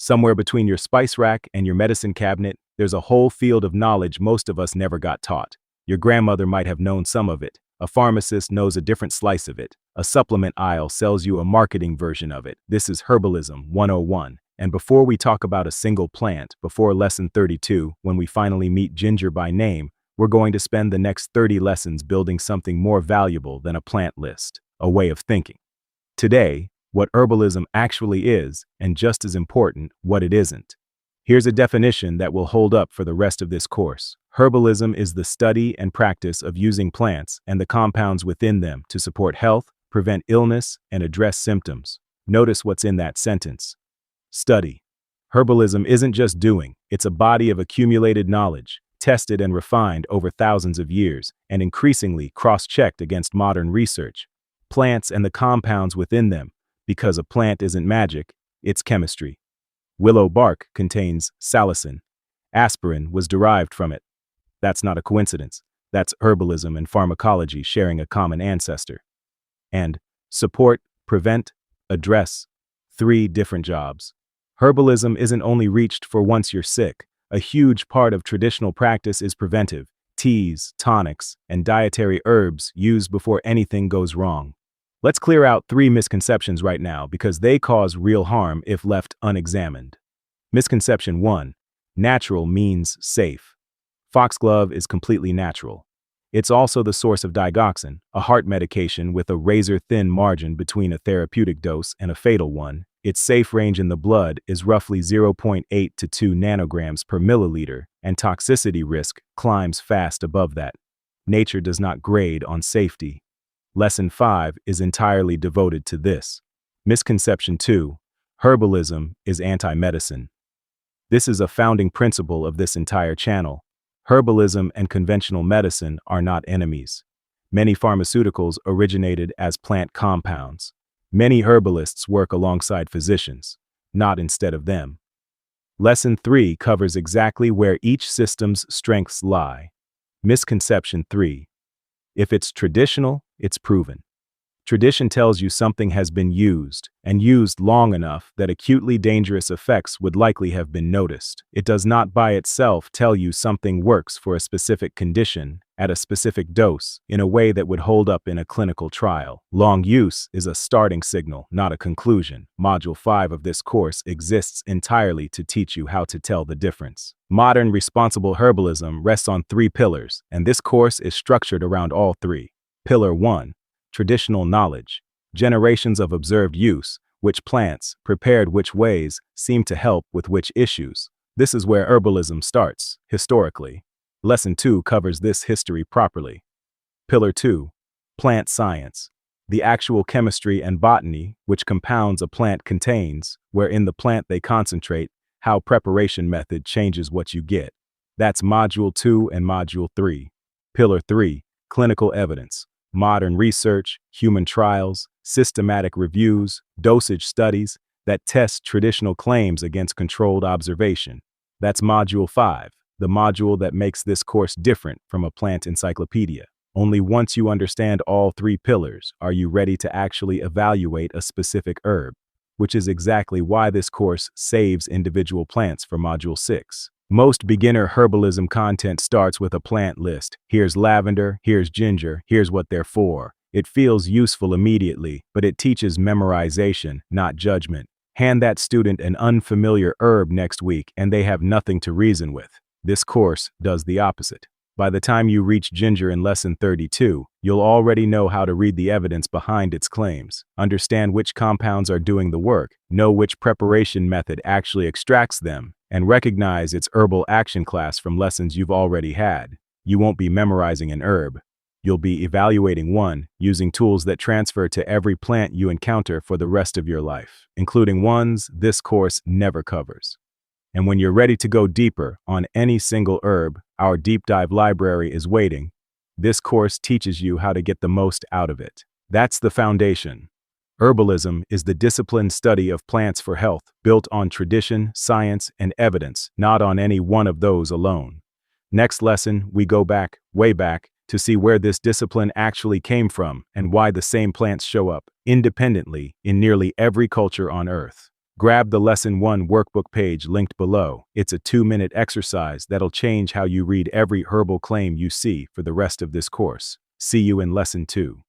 Somewhere between your spice rack and your medicine cabinet, there's a whole field of knowledge most of us never got taught. Your grandmother might have known some of it. A pharmacist knows a different slice of it. A supplement aisle sells you a marketing version of it. This is Herbalism 101. And before we talk about a single plant, before lesson 32, when we finally meet ginger by name, we're going to spend the next 30 lessons building something more valuable than a plant list, a way of thinking. Today, what herbalism actually is, and just as important, what it isn't. Here's a definition that will hold up for the rest of this course. Herbalism is the study and practice of using plants and the compounds within them to support health, prevent illness, and address symptoms. Notice what's in that sentence. Study. Herbalism isn't just doing, it's a body of accumulated knowledge, tested and refined over thousands of years, and increasingly cross-checked against modern research. Plants and the compounds within them, because a plant isn't magic, it's chemistry. Willow bark contains salicin. Aspirin was derived from it. That's not a coincidence. That's herbalism and pharmacology sharing a common ancestor. And support, prevent, address. 3 different jobs. Herbalism isn't only reached for once you're sick. A huge part of traditional practice is preventive. Teas, tonics, and dietary herbs used before anything goes wrong. Let's clear out 3 misconceptions right now because they cause real harm if left unexamined. Misconception 1. Natural means safe. Foxglove is completely natural. It's also the source of digoxin, a heart medication with a razor-thin margin between a therapeutic dose and a fatal one. Its safe range in the blood is roughly 0.8 to 2 nanograms per milliliter, and toxicity risk climbs fast above that. Nature does not grade on safety. Lesson 5 is entirely devoted to this. Misconception 2. Herbalism is anti-medicine. This is a founding principle of this entire channel. Herbalism and conventional medicine are not enemies. Many pharmaceuticals originated as plant compounds. Many herbalists work alongside physicians, not instead of them. Lesson 3 covers exactly where each system's strengths lie. Misconception 3. If it's traditional, it's proven. Tradition tells you something has been used, and used long enough that acutely dangerous effects would likely have been noticed. It does not by itself tell you something works for a specific condition, at a specific dose, in a way that would hold up in a clinical trial. Long use is a starting signal, not a conclusion. Module 5 of this course exists entirely to teach you how to tell the difference. Modern responsible herbalism rests on 3 pillars, and this course is structured around all 3. Pillar 1. Traditional knowledge. Generations of observed use, which plants, prepared which ways, seem to help with which issues. This is where herbalism starts, historically. Lesson 2 covers this history properly. Pillar 2. Plant science. The actual chemistry and botany, which compounds a plant contains, where in the plant they concentrate, how preparation method changes what you get. That's Module 2 and Module 3. Pillar 3. Clinical evidence. Modern research, human trials, systematic reviews, dosage studies that test traditional claims against controlled observation. That's Module 5, the module that makes this course different from a plant encyclopedia. Only once you understand all 3 pillars are you ready to actually evaluate a specific herb, which is exactly why this course saves individual plants for Module 6. Most beginner herbalism content starts with a plant list. Here's lavender, here's ginger, here's what they're for. It feels useful immediately, but it teaches memorization, not judgment. Hand that student an unfamiliar herb next week and they have nothing to reason with. This course does the opposite. By the time you reach ginger in lesson 32, you'll already know how to read the evidence behind its claims, understand which compounds are doing the work, know which preparation method actually extracts them, and recognize its herbal action class from lessons you've already had. You won't be memorizing an herb. You'll be evaluating one, using tools that transfer to every plant you encounter for the rest of your life, including ones this course never covers. And when you're ready to go deeper on any single herb, our deep dive library is waiting. This course teaches you how to get the most out of it. That's the foundation. Herbalism is the disciplined study of plants for health, built on tradition, science, and evidence, not on any one of those alone. Next lesson, we go back, way back, to see where this discipline actually came from and why the same plants show up independently in nearly every culture on Earth. Grab the Lesson 1 workbook page linked below. It's a 2-minute exercise that'll change how you read every herbal claim you see for the rest of this course. See you in Lesson 2.